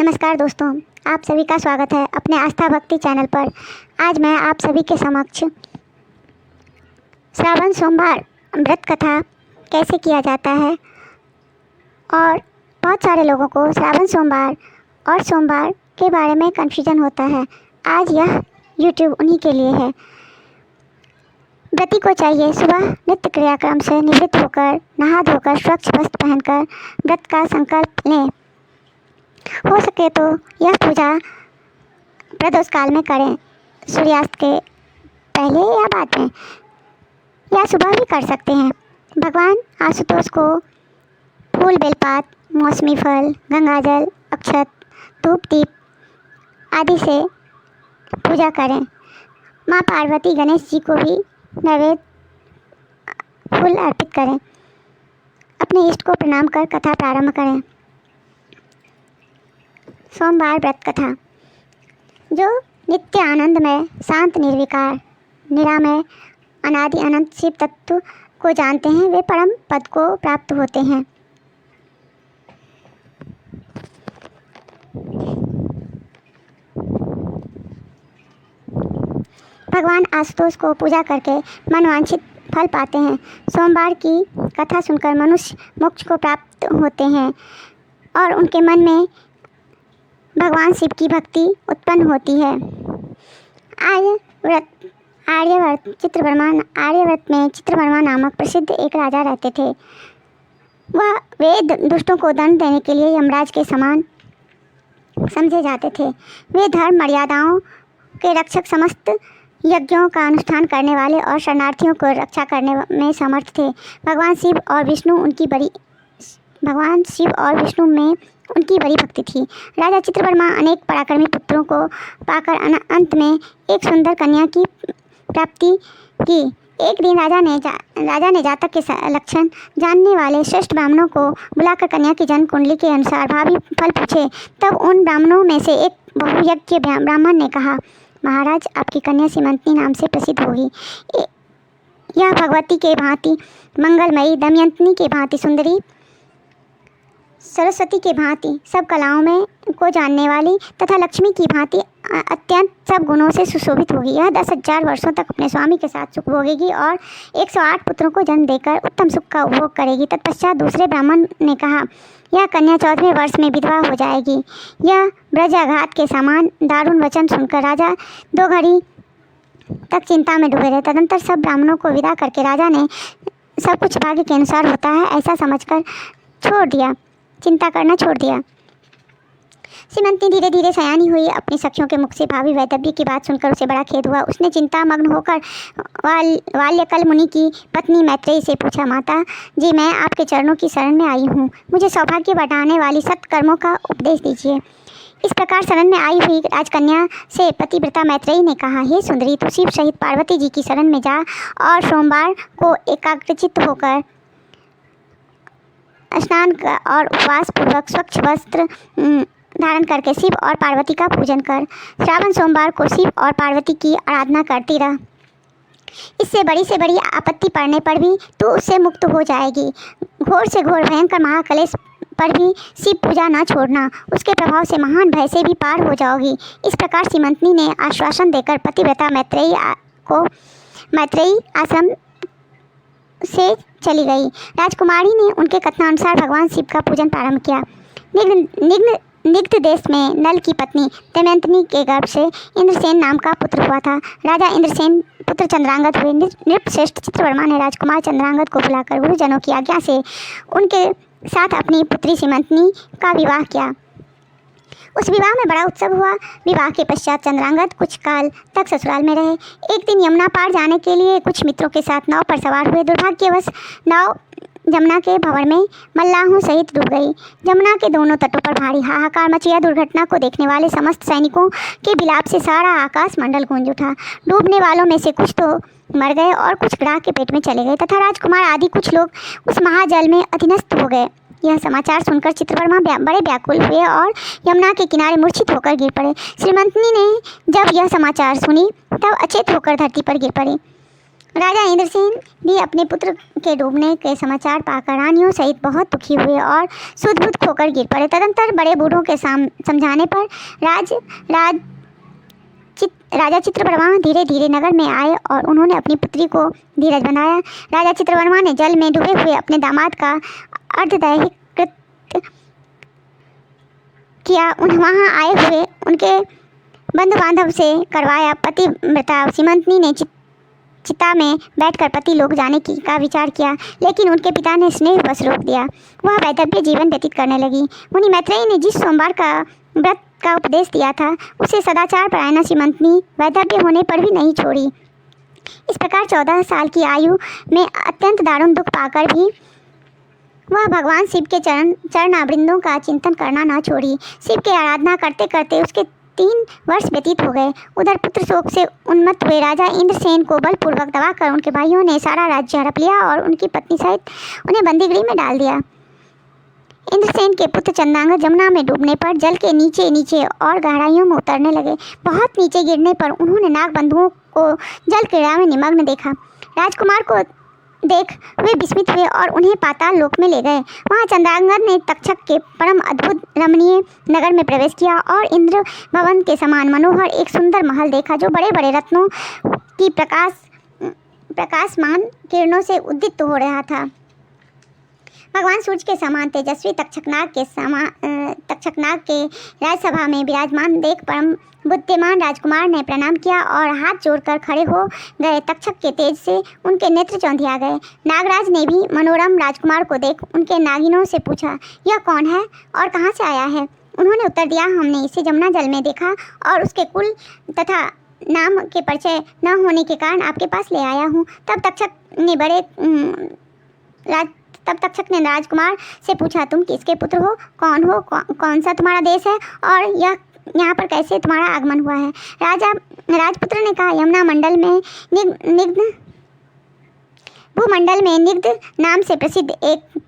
नमस्कार दोस्तों, आप सभी का स्वागत है अपने आस्था भक्ति चैनल पर। आज मैं आप सभी के समक्ष श्रावण सोमवार व्रत कथा कैसे किया जाता है और बहुत सारे लोगों को श्रावण सोमवार और सोमवार के बारे में कन्फ्यूजन होता है। आज यह YouTube उन्हीं के लिए है। व्रती को चाहिए सुबह नित्य क्रियाक्रम से निवृत्त होकर नहा धोकर स्वच्छ वस्त्र पहनकर व्रत का संकल्प लें। हो सके तो यह पूजा प्रदोष काल में करें, सूर्यास्त के पहले या बाद में, या सुबह भी कर सकते हैं। भगवान आशुतोष को फूल बेलपात, मौसमी फल, गंगाजल, अक्षत, धूप दीप आदि से पूजा करें। माँ पार्वती गणेश जी को भी नैवेद्य फूल अर्पित करें। अपने इष्ट को प्रणाम कर कथा प्रारंभ करें। सोमवार व्रत कथा। जो नित्य आनंदमय, शांत, निर्विकार, निरामय, अनादि अनंत शिव तत्व को जानते हैं, वे परम पद को प्राप्त होते हैं। भगवान आशुतोष को पूजा करके मनवांछित फल पाते हैं। सोमवार की कथा सुनकर मनुष्य मोक्ष को प्राप्त होते हैं और उनके मन में भगवान शिव की भक्ति उत्पन्न होती है। आर्यव्रत में चित्रवर्मा नामक प्रसिद्ध एक राजा रहते थे। वे दुष्टों को दंड देने के लिए यमराज के समान समझे जाते थे। वे धर्म मर्यादाओं के रक्षक, समस्त यज्ञों का अनुष्ठान करने वाले और शरणार्थियों को रक्षा करने में समर्थ थे। भगवान शिव और विष्णु में उनकी बड़ी भक्ति थी। राजा चित्रवर्मा अनेक पराक्रमी पुत्रों को पाकर अंत में एक सुंदर कन्या की प्राप्ति की। एक दिन राजा ने जातक के लक्षण जानने वाले श्रेष्ठ ब्राह्मणों को बुलाकर कन्या की जन्म कुंडली के अनुसार भावी फल पूछे। तब उन ब्राह्मणों में से एक बहुयज्ञ ब्राह्मण ने कहा, महाराज, आपकी कन्या सीमंतनी नाम से प्रसिद्ध होगी। यह भगवती के भांति मंगलमयी, दमयंती के भांति सुंदरी, सरस्वती के भांति सब कलाओं में को जानने वाली तथा लक्ष्मी की भांति अत्यंत सब गुणों से सुशोभित होगी। यह 10,000 वर्षों तक अपने स्वामी के साथ सुख भोगेगी और 108 पुत्रों को जन्म देकर उत्तम सुख का उपभोग करेगी। तत्पश्चात दूसरे ब्राह्मण ने कहा, यह कन्या 14वें वर्ष में विधवा हो जाएगी। यह ब्रजाघात के समान दारुण वचन सुनकर राजा 2 घड़ी तक चिंता में डूबे रहे। तदंतर सब ब्राह्मणों को विदा करके राजा ने सब कुछ भाग्य के अनुसार होता है ऐसा समझकर चिंता करना छोड़ दिया। सीमंतनी धीरे धीरे सयानी हुई। अपनी सखियों के मुख से भावी वैदव्य की बात सुनकर उसे बड़ा खेद हुआ। उसने चिंता मग्न होकर वाल्यकल मुनि की पत्नी मैत्रेयी से पूछा, माता जी, मैं आपके चरणों की शरण में आई हूँ, मुझे सौभाग्य बढ़ाने वाली सत्कर्मों का उपदेश दीजिए। इस प्रकार शरण में आई हुई राजकन्या से पतिव्रता मैत्रेयी ने कहा, हे सुंदरी, तू शिव सहित पार्वती जी की शरण में जा और सोमवार को एकाग्रचित्त होकर स्नान और उपवास पूर्वक स्वच्छ वस्त्र धारण करके शिव और पार्वती का पूजन कर। श्रावण सोमवार को शिव और पार्वती की आराधना करती रह। इससे बड़ी से बड़ी आपत्ति पड़ने पर भी तू उससे मुक्त हो जाएगी। घोर से घोर भयंकर महाकलेश पर भी शिव पूजा न छोड़ना, उसके प्रभाव से महान भय से भी पार हो जाओगी। इस प्रकार सीमंतनी ने आश्वासन देकर पतिव्रता मैत्रेयी आश्रम से चली गई। राजकुमारी ने उनके कथनानुसार भगवान शिव का पूजन प्रारंभ किया। निग्ध देश में नल की पत्नी दमयंती के गर्भ से इंद्रसेन नाम का पुत्र हुआ था। राजा इंद्रसेन पुत्र चंद्रांगद हुए। नृपश्रेष्ठ चित्रवर्मा ने राजकुमार चंद्रांगद को बुलाकर गुरुजनों की आज्ञा से उनके साथ अपनी पुत्री सीमंतनी का विवाह किया। उस विवाह में बड़ा उत्सव हुआ। विवाह के पश्चात चंद्रांगद कुछ काल तक ससुराल में रहे। एक दिन यमुना पार जाने के लिए कुछ मित्रों के साथ नाव पर सवार हुए। दुर्भाग्यवश नाव जमुना के भंवर में मल्लाहों सहित डूब गई। जमुना के दोनों तटों पर भारी हाहाकार मच गया। दुर्घटना को देखने वाले समस्त सैनिकों के विलाप से सारा आकाश मंडल गूंज उठा। डूबने वालों में से कुछ तो मर गए और कुछ ग्राह के पेट में चले गए तथा राजकुमार आदि कुछ लोग उस महाजल में अधीनस्थ हो गए। यह समाचार सुनकर चित्रवर्मा बड़े व्याकुल हुए और यमुना के किनारे मूर्छित होकर गिर पड़े। श्रीमंतनी ने जब यह समाचार सुनी तब अचेत होकर धरती पर गिर पड़ी। राजा इंद्रसेन भी अपने पुत्र के डूबने के समाचार पाकर रानियों सहित बहुत दुखी हुए और सुध-बुध खोकर गिर पड़े। तदंतर बड़े बूढ़ों के समझाने पर राजा चित्रवर्मा धीरे धीरे नगर में आए और उन्होंने अपनी पुत्री को धीरज बंधाया। राजा चित्रवर्मा ने जल में डूबे हुए अपने दामाद का अर्धदैहिक कृत्य किया। वहाँ आए हुए उनके बंधु बांधव से करवाया। पतिव्रता सीमंतनी ने चिता में बैठकर पति लोग जाने का विचार किया, लेकिन उनके पिता ने स्नेहवश रोक दिया। वह वैधव्य जीवन व्यतीत करने लगी। मुनि मैत्रेयी ने जिस सोमवार का व्रत का उपदेश दिया था, उसे सदाचार परायणा सीमंतनी वैधव्य होने पर भी नहीं छोड़ी। इस प्रकार 14 साल की आयु में अत्यंत दारुण दुख पाकर भी वह भगवान शिव के चरणावृंदों का चिंतन करना न छोड़ी। शिव की आराधना करते करते उसके 3 वर्ष व्यतीत हो गए। उधर पुत्र शोक से उन्मत्त हुए राजा इंद्रसेन को बलपूर्वक दबाकर उनके भाइयों ने सारा राज्य हड़प लिया और उनकी पत्नी सहित उन्हें बंदीगृह में डाल दिया। इंद्रसेन के पुत्र चंद्रांगद जमुना में डूबने पर जल के नीचे नीचे और गहराइयों में उतरने लगे। बहुत नीचे गिरने पर उन्होंने नाग बंधुओं को जल क्रीड़ा में निमग्न देखा। राजकुमार को देख वे विस्मित हुए और उन्हें पाताल लोक में ले गए। वहाँ चंद्रांगद ने तक्षक के परम अद्भुत रमणीय नगर में प्रवेश किया और इंद्र भवन के समान मनोहर एक सुंदर महल देखा, जो बड़े बड़े रत्नों की प्रकाशमान किरणों से उद्दीप्त हो रहा था। भगवान सूर्य के समान तेजस्वी तक्षकनाग के राजसभा में विराजमान देख परम बुद्धिमान राजकुमार ने प्रणाम किया और हाथ जोड़कर खड़े हो गए। तक्षक के तेज से उनके नेत्र चौंधिया गए। नागराज ने भी मनोरम राजकुमार को देख उनके नागिनों से पूछा, यह कौन है और कहाँ से आया है? उन्होंने उत्तर दिया, हमने इसे जमुना जल में देखा और उसके कुल तथा नाम के परिचय न होने के कारण आपके पास ले आया हूँ। तब तक्षक ने राजकुमार से पूछा, तुम किसके पुत्र हो, कौन हो, कौन सा तुम्हारा देश है और यहाँ पर कैसे तुम्हारा आगमन हुआ है? राजपुत्र ने कहा, यमुना मंडल में भूमंडल में निग्ध नाम से प्रसिद्ध एक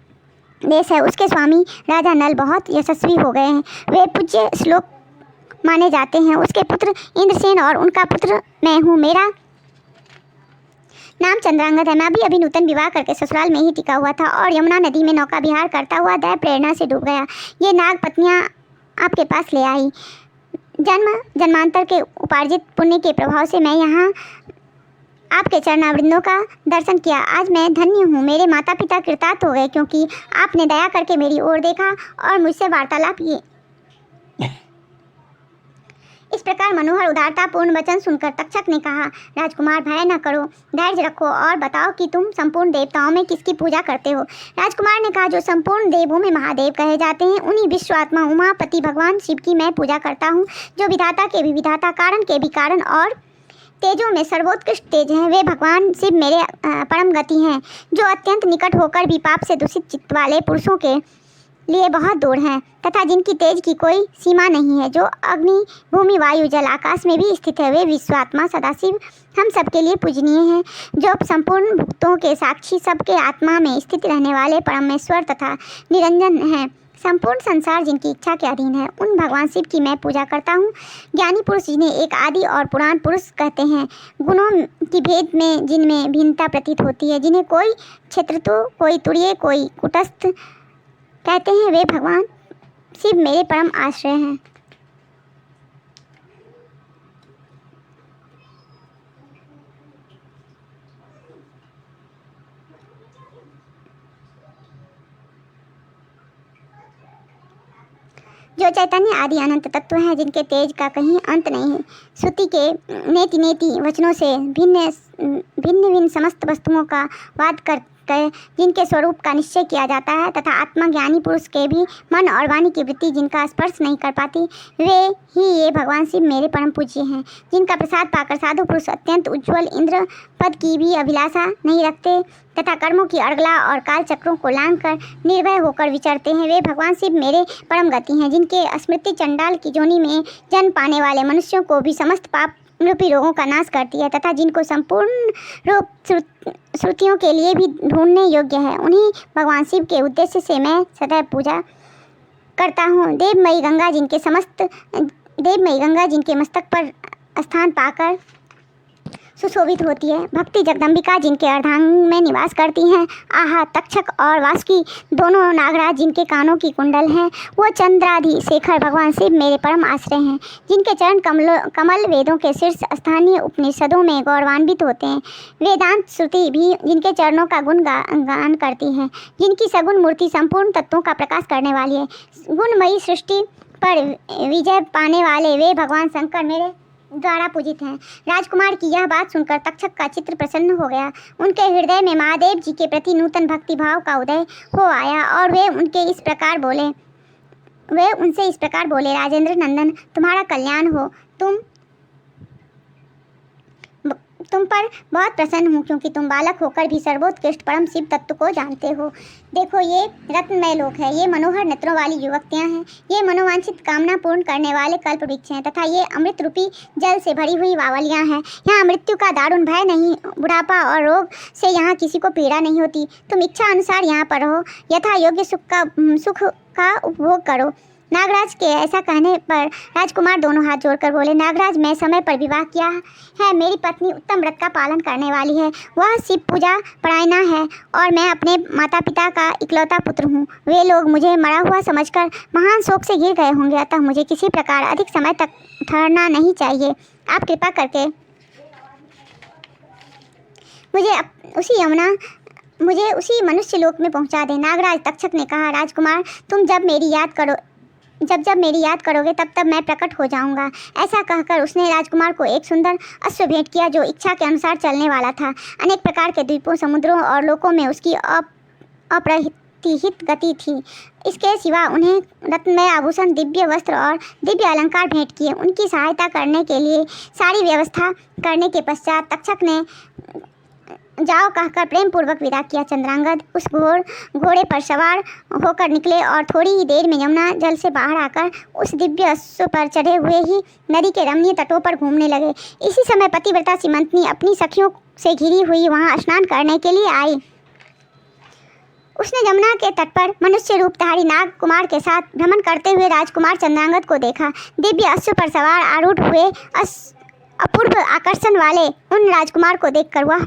देश है। उसके स्वामी राजा नल बहुत यशस्वी हो गए हैं। वे पूज्य श्लोक माने जाते हैं। उसके पुत्र इंद्रसेन और उनका पुत्र मैं हूँ। मेरा नाम चंद्रांगद है। मैं अभी नूतन विवाह करके ससुराल में ही टिका हुआ था और यमुना नदी में नौका विहार करता हुआ दैव प्रेरणा से डूब गया। ये नाग पत्नियाँ आपके पास ले आई। जन्मांतर के उपार्जित पुण्य के प्रभाव से मैं यहाँ आपके चरणावृंदों का दर्शन किया। आज मैं धन्य हूँ। मेरे माता पिता कृतार्थ हो गए, क्योंकि आपने दया करके मेरी ओर देखा और मुझसे वार्तालाप किए। इस प्रकार मनोहर उदारतापूर्ण वचन सुनकर तक्षक ने कहा, राजकुमार भय न करो, धैर्य रखो और बताओ कि तुम संपूर्ण देवताओं में किसकी पूजा करते हो? राजकुमार ने कहा, जो संपूर्ण देवों में महादेव कहे जाते हैं, उन्हीं विश्व आत्मा उमापति भगवान शिव की मैं पूजा करता हूँ, जो विधाता के भी विधाता, कारण के भी कारण और तेजों में सर्वोत्कृष्ट तेज हैं। वे भगवान शिव मेरे परम गति हैं, जो अत्यंत निकट होकर भी पाप से दूषित चित्त वाले पुरुषों के लिए बहुत दूर हैं तथा जिनकी तेज की कोई सीमा नहीं है, जो अग्नि भूमि वायु जल आकाश में भी स्थित है। वे विश्वात्मा सदाशिव हम सबके लिए पूजनीय हैं, जो संपूर्ण भक्तों के साक्षी, सबके आत्मा में स्थित रहने वाले परमेश्वर तथा निरंजन हैं। संपूर्ण संसार जिनकी इच्छा के अधीन है, उन भगवान शिव की मैं पूजा करता हूँ। ज्ञानी पुरुष जिन्हें एक आदि और पुराण पुरुष कहते हैं, गुणों की भेद में जिनमें भिन्नता प्रतीत होती है, जिन्हें कोई क्षेत्रतु, कोई तुरीय, कोई कुटस्थ कहते हैं, वे भगवान शिव मेरे परम आश्रय हैं। जो चैतन्य आदि अनंत तत्व हैं, जिनके तेज का कहीं अंत नहीं है, श्रुति के नेति नेति वचनों से भिन्न भिन्न समस्त वस्तुओं का वाद कर जिनके स्वरूप का निश्चय किया जाता है तथा आत्मज्ञानी पुरुष के भी मन और वाणी की वृत्ति जिनका स्पर्श नहीं कर पाती, वे ही ये भगवान शिव मेरे परम पूज्य हैं। जिनका प्रसाद पाकर साधु पुरुष अत्यंत उज्ज्वल इंद्र पद की भी अभिलाषा नहीं रखते तथा कर्मों की अर्गला और काल चक्रों को लांघ कर निर्भय होकर विचरते हैं, वे भगवान शिव मेरे परम गति हैं। जिनके स्मृति चंडाल की जोनी में जन्म पाने वाले मनुष्यों को भी समस्त पाप रूपी रोगों का नाश करती है तथा जिनको संपूर्ण रूप श्रुतियों के लिए भी ढूंढने योग्य है, उन्हीं भगवान शिव के उद्देश्य से मैं सदैव पूजा करता हूँ। देवमयी गंगा जिनके मस्तक पर स्थान पाकर सुशोभित होती है। भक्ति जगदम्बिका जिनके अर्धांग में निवास करती हैं, आहा तक्षक और वासुकी दोनों नागराज जिनके कानों की कुंडल हैं, वो चंद्राधिशेखर भगवान शिव मेरे परम आश्रय हैं, जिनके चरण कमल वेदों के शीर्ष स्थानीय उपनिषदों में गौरवान्वित होते हैं। वेदांत श्रुति भी जिनके चरणों का गान करती है, जिनकी सगुण मूर्ति संपूर्ण तत्वों का प्रकाश करने वाली है। गुणमयी सृष्टि पर विजय पाने वाले वे भगवान शंकर मेरे द्वारा पूजित हैं। राजकुमार की यह बात सुनकर तक्षक का चित्र प्रसन्न हो गया। उनके हृदय में महादेव जी के प्रति नूतन भक्ति भाव का उदय हो आया और वे उनसे इस प्रकार बोले, राजेंद्र नंदन, तुम्हारा कल्याण हो। तुम पर बहुत प्रसन्न हूँ, क्योंकि तुम बालक होकर भी सर्वोत्कृष्ट परम शिव तत्व को जानते हो। देखो, ये रत्नमय लोक है, ये मनोहर नेत्रों वाली युवतियाँ हैं, ये मनोवांछित कामना पूर्ण करने वाले कल्प वृक्ष हैं, तथा ये अमृत रूपी जल से भरी हुई बावलियाँ हैं। यहाँ मृत्यु का दारुण भय नहीं, बुढ़ापा और रोग से यहाँ किसी को पीड़ा नहीं होती। तुम इच्छा अनुसार यहाँ पर रहो, यथा योग्य सुख का उपभोग करो। नागराज के ऐसा कहने पर राजकुमार दोनों हाथ जोड़कर बोले, नागराज, मैं समय पर विवाह किया है, मेरी पत्नी उत्तम व्रत का पालन करने वाली है, वह शिव पूजा परायणा है और मैं अपने माता पिता का इकलौता पुत्र हूँ। वे लोग मुझे मरा हुआ समझकर महान शोक से घिर गए होंगे, अतः मुझे किसी प्रकार अधिक समय तक ठहरना नहीं चाहिए। आप कृपा करके मुझे उसी मनुष्य लोक में पहुँचा दें। नागराज तक्षक ने कहा, राजकुमार, तुम जब मेरी याद करोगे तब मैं प्रकट हो जाऊंगा। ऐसा कहकर उसने राजकुमार को एक सुंदर अश्व भेंट किया, जो इच्छा के अनुसार चलने वाला था। अनेक प्रकार के द्वीपों, समुद्रों और लोकों में उसकी अप्रतिहित गति थी। इसके सिवा उन्हें रत्नमय आभूषण, दिव्य वस्त्र और दिव्य अलंकार भेंट किए। उनकी सहायता करने के लिए सारी व्यवस्था करने के पश्चात तक्षक ने जाओ कहकर प्रेम पूर्वक विदा किया। चंद्रांगद उस घोड़े पर सवार होकर निकले और थोड़ी ही देर में यमुना जल से बाहर आकर उस दिव्य अश्व पर चढ़े हुए ही नदी के रमणीय तटों पर घूमने लगे। इसी समय पतिव्रता सीमंतनी अपनी सखियों से घिरी हुई वहां स्नान करने के लिए आई। उसने यमुना के तट पर मनुष्य रूपधारी नाग कुमार के साथ भ्रमण करते हुए राजकुमार चंद्रांगद को देखा। दिव्य अश्व पर सवार आरूढ़ हुए अपूर्व आकर्षण वाले उन राजकुमार को देखकर वह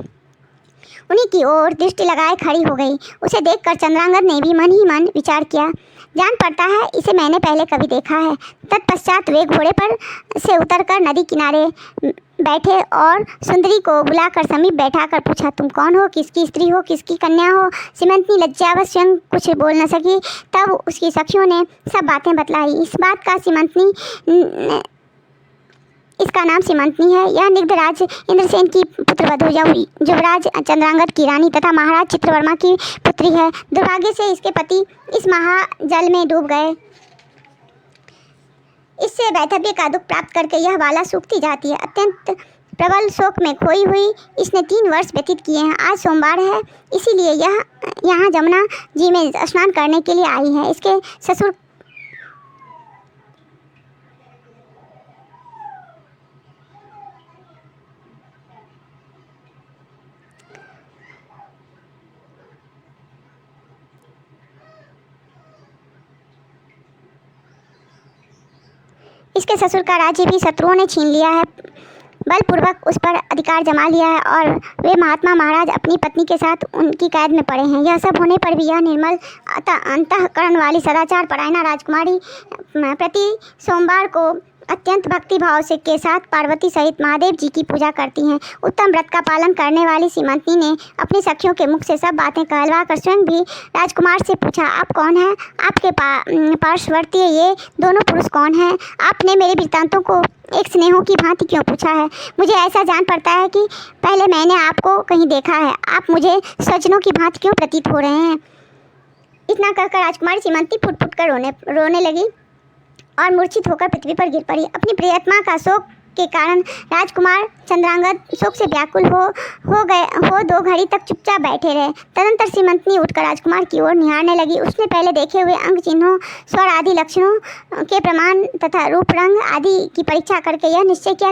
उन्हीं की ओर दृष्टि लगाए खड़ी हो गई। उसे देखकर चंद्रांगद ने भी मन ही मन विचार किया, जान पड़ता है इसे मैंने पहले कभी देखा है। तत्पश्चात वे घोड़े पर से उतरकर नदी किनारे बैठे और सुंदरी को बुलाकर समीप बैठाकर पूछा, तुम कौन हो, किसकी स्त्री हो, किसकी कन्या हो। सीमंतनी लज्जावश स्वयं कुछ बोल न सकी। तब उसकी सखियों ने सब बातें बतलाई। इसका नाम सीमंतनी है। यह निग्धराज इंद्रसेन की पुत्रवधू युवराज चंद्रांगद की रानी तथा महाराज चित्रवर्मा की पुत्री है। दुर्भाग्य से इसके पति इस महाजल में डूब गए। इससे वैधव्य का दुख प्राप्त करके यह बाला सूखती जाती है। अत्यंत प्रबल शोक में खोई हुई इसने 3 वर्ष व्यतीत किए हैं। आज सोमवार है, इसीलिए यह यहाँ जमुना जी में स्नान करने के लिए आई है। इसके ससुर इसके ससुर का राज्य भी शत्रुओं ने छीन लिया है, बलपूर्वक उस पर अधिकार जमा लिया है और वे महात्मा महाराज अपनी पत्नी के साथ उनकी कैद में पड़े हैं। यह सब होने पर भी यह निर्मल अंतःकरण वाली सदाचार परायणा राजकुमारी प्रति सोमवार को अत्यंत भक्ति भाव से के साथ पार्वती सहित महादेव जी की पूजा करती हैं। उत्तम व्रत का पालन करने वाली सीमंतनी ने अपनी सखियों के मुख से सब बातें कहलवा कर स्वयं भी राजकुमार से पूछा, आप कौन हैं, आपके पार्श्ववर्ती ये दोनों पुरुष कौन हैं, आपने मेरे वृत्तांतों को एक स्नेहों की भांति क्यों पूछा है। मुझे ऐसा जान पड़ता है कि पहले मैंने आपको कहीं देखा है, आप मुझे सज्जनों की भांति क्यों प्रतीत हो रहे हैं। इतना कहकर राजकुमारी सीमंती फुट फुट कर रोने लगी और मूर्छित होकर पृथ्वी पर गिर पड़ी। अपनी प्रियतमा का शोक के कारण राजकुमार चंद्रांगद शोक से व्याकुल हो 2 घड़ी तक चुपचाप बैठे रहे। तदंतर सीमंतनी उठकर राजकुमार की ओर निहारने लगी। उसने पहले देखे हुए अंग चिन्हों, स्वर आदि लक्षणों के प्रमाण तथा रूप रंग आदि की परीक्षा करके यह निश्चय किया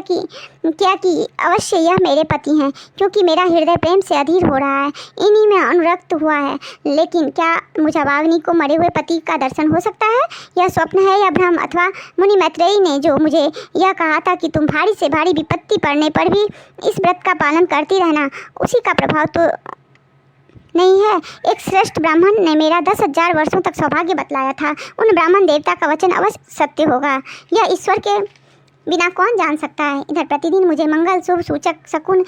कि अवश्य यह मेरे पति हैं, क्योंकि मेरा हृदय प्रेम से अधीर हो रहा है, इन्हीं में अनुरक्त हुआ है। लेकिन क्या मुझावाग्नि को मरे हुए पति का दर्शन हो सकता है? यह स्वप्न है या भ्रम, अथवा मुनि मैत्रेयी ने जो मुझे यह कहा था कि तुम भारी से भारी विपत्ति पड़ने पर भी इस व्रत का पालन करती रहना, उसी का प्रभाव तो नहीं है। एक श्रेष्ठ ब्राह्मण ने मेरा 10,000 वर्षों तक सौभाग्य बतलाया था। उन ब्राह्मण देवता का वचन अवश्य सत्य होगा, यह ईश्वर के बिना कौन जान सकता है। इधर प्रतिदिन मुझे मंगल शुभ सूचक शकुन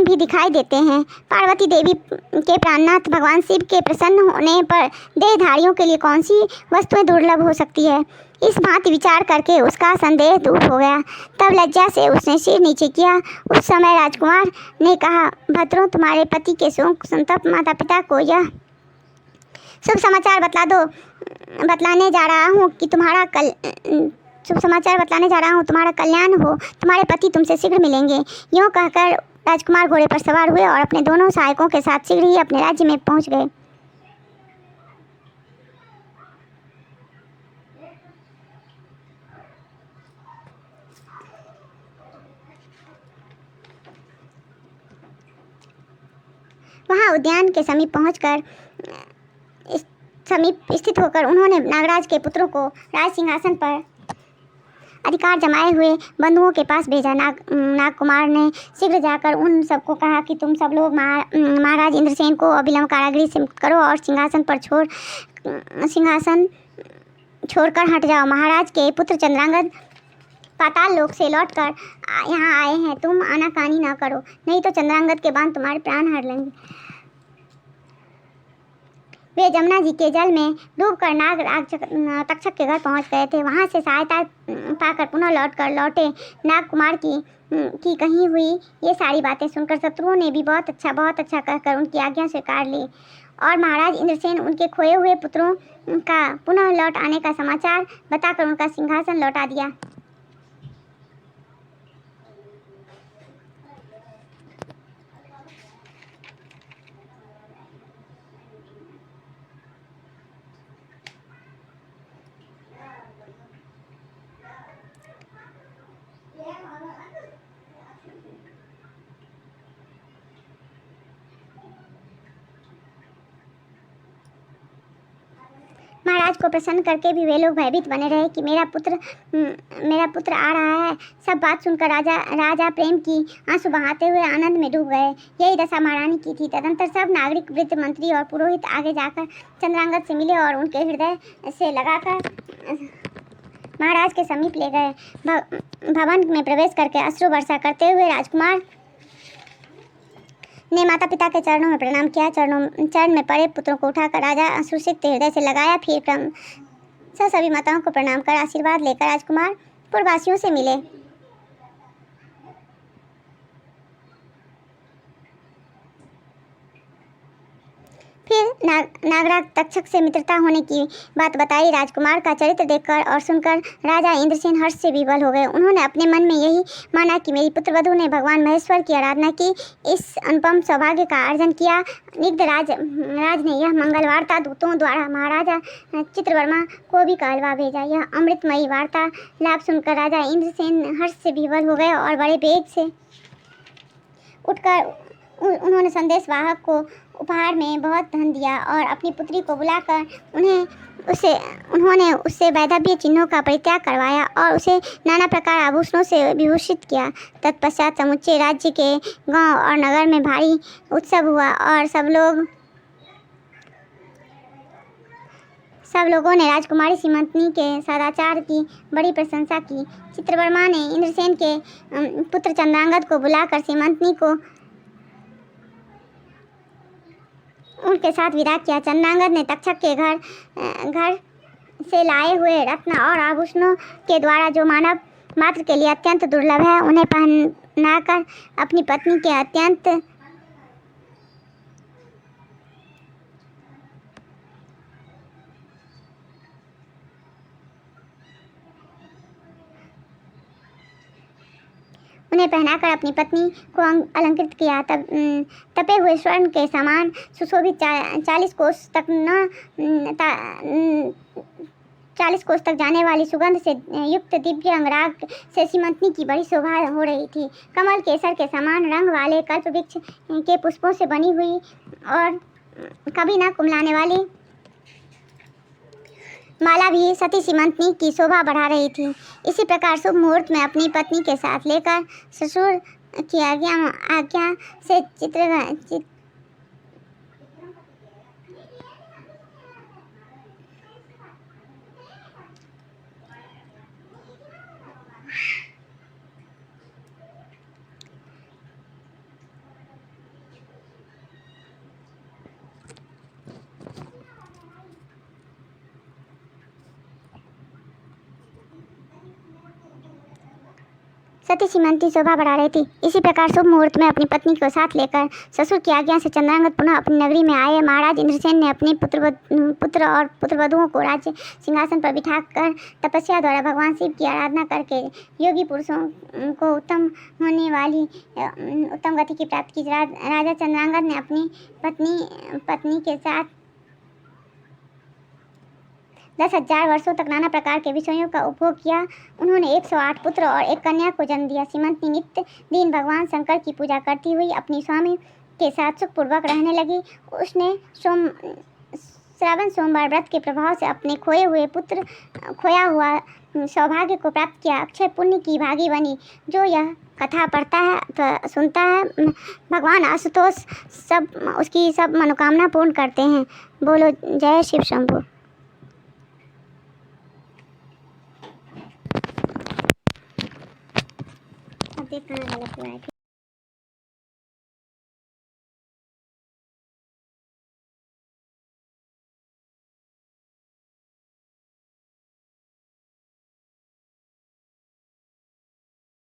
भी दिखाई देते हैं। पार्वती देवी के प्राणनाथ भगवान शिव के प्रसन्न होने पर देहधारियों के लिए कौन सी वस्तुएं दुर्लभ हो सकती है। इस भांति विचार करके उसका संदेह दूर हो गया। तब लज्जा से उसने सिर नीचे किया। उस समय राजकुमार ने कहा, भद्रों, तुम्हारे पति के शोक संतप्त माता पिता को यह शुभ समाचार बतलाने जा रहा हूँ तुम्हारा कल्याण हो। तुम्हारे पति तुमसे शीघ्र मिलेंगे। यूँ कहकर राजकुमार घोड़े पर सवार हुए और अपने दोनों सहायकों के साथ शीघ्र ही अपने राज्य में पहुँच गए। वहाँ उद्यान के समीप स्थित होकर उन्होंने नागराज के पुत्रों को राज सिंहासन पर अधिकार जमाए हुए बंधुओं के पास भेजा। नागकुमार ने शीघ्र जाकर उन सबको कहा कि तुम सब लोग महाराज इंद्रसेन को अविलंब कारागृह से मुक्त करो और सिंहासन छोड़कर हट जाओ। महाराज के पुत्र चंद्रांगद पाताल लोक से लौटकर यहाँ आए हैं। तुम आनाकानी न करो, नहीं तो चंद्रांगद के बाण तुम्हारे प्राण हर लेंगे। वे जमुना जी के जल में डूबकर तक्षक के घर पहुंच गए थे। वहां से सहायता पाकर पुनः लौटे। नागकुमार की कही हुई ये सारी बातें सुनकर शत्रुओं ने भी बहुत अच्छा कहकर उनकी आज्ञा स्वीकार ली और महाराज इंद्रसेन उनके खोए हुए पुत्रों का पुनः लौट आने का समाचार बताकर उनका सिंहासन लौटा दिया। महाराज को प्रसन्न करके भी वे लोग भयभीत बने रहे कि मेरा पुत्र आ रहा है। सब बात सुनकर राजा प्रेम की आंसू बहाते हुए आनंद में डूब गए। यही दशा महारानी की थी। तदंतर सब नागरिक, वृद्ध, मंत्री और पुरोहित आगे जाकर चंद्रांगद से मिले और उनके हृदय से लगाकर महाराज के समीप ले गए। भवन में प्रवेश करके अश्रु वर्षा करते हुए राजकुमार ने माता पिता के चरणों में प्रणाम किया। चरण में पड़े पुत्रों को उठाकर राजा अश्रुसिक्त हृदय से लगाया। फिर क्रम से सभी माताओं को प्रणाम कर आशीर्वाद लेकर राजकुमार पुरवासियों से मिले। फिर नागराज तक्षक से मित्रता होने की बात बताई। राजकुमार का चरित्र देखकर और सुनकर राजा इंद्रसेन हर्ष से विवल हो गए। उन्होंने अपने मन में यही माना कि मेरी पुत्रवधू ने भगवान महेश्वर की आराधना की, इस अनुपम सौभाग्य का अर्जन किया। निग्ध राज ने यह मंगल वार्ता दूतों द्वारा महाराजा चित्रवर्मा को भी कहलवा भेजा। यह अमृतमयी वार्ता लाभ सुनकर राजा इंद्रसेन हर्ष से विवल हो गए और बड़े वेग से उठकर उन्होंने संदेशवाहक को उपहार में बहुत धन दिया और अपनी पुत्री को बुलाकर उन्होंने उससे वैधव्य चिन्हों का परित्याग करवाया और उसे नाना प्रकार आभूषणों से विभूषित किया। तत्पश्चात समुच्चय राज्य के गांव और नगर में भारी उत्सव हुआ और सब लोगों ने राजकुमारी सीमंतनी के सदाचार की बड़ी प्रशंसा की। चित्रवर्मा ने इंद्रसेन के पुत्र चंद्रांगद को बुलाकर सीमंतनी को उनके साथ विदा किया। चंद्रांगद ने तक्षक के घर से लाए हुए रत्न और आभूषणों के द्वारा जो मानव मात्र के लिए अत्यंत दुर्लभ है उन्हें पहनाकर अपनी पत्नी के अत्यंत को अलंकृत किया। तब तपे हुए स्वर्ण के समान सुशोभित 40 कोस तक जाने वाली सुगंध से युक्त दिव्य अंगराग से सीमंतनी की बड़ी शोभा हो रही थी। कमल केसर के समान रंग वाले कल्प वृक्ष के पुष्पों से बनी हुई और कभी न कुमलाने वाली माला भी सती सीमंतनी की शोभा बढ़ा रही थी। इसी प्रकार शुभ मुहूर्त में अपनी पत्नी के साथ लेकर ससुर की आज्ञा से सती सीमंती शोभा बढ़ा रही थी। इसी प्रकार शुभ मुहूर्त में अपनी पत्नी को साथ लेकर ससुर की आज्ञा से चंद्रांगद पुनः अपनी नगरी में आए। महाराज इंद्रसेन ने अपने पुत्र और पुत्रवधुओं को राज्य सिंहासन पर बिठाकर तपस्या द्वारा भगवान शिव की आराधना करके योगी पुरुषों को उत्तम होने वाली उत्तम गति की प्राप्ति की। राजा चंद्रांगद ने अपनी पत्नी के साथ 10,000 वर्षों तक नाना प्रकार के विषयों का उपभोग किया। उन्होंने 108 पुत्र और एक कन्या को जन्म दिया। सीमंतनी नित्य दिन भगवान शंकर की पूजा करती हुई अपनी स्वामी के साथ सुखपूर्वक रहने लगी। उसने श्रावण सोमवार व्रत के प्रभाव से अपने खोया हुआ सौभाग्य को प्राप्त किया। अक्षय पुण्य की भागी बनी। जो यह कथा पढ़ता है तो सुनता है, भगवान आशुतोष उसकी सब मनोकामना पूर्ण करते हैं। बोलो जय शिव शंभू। अब देखना गलत हुआ है।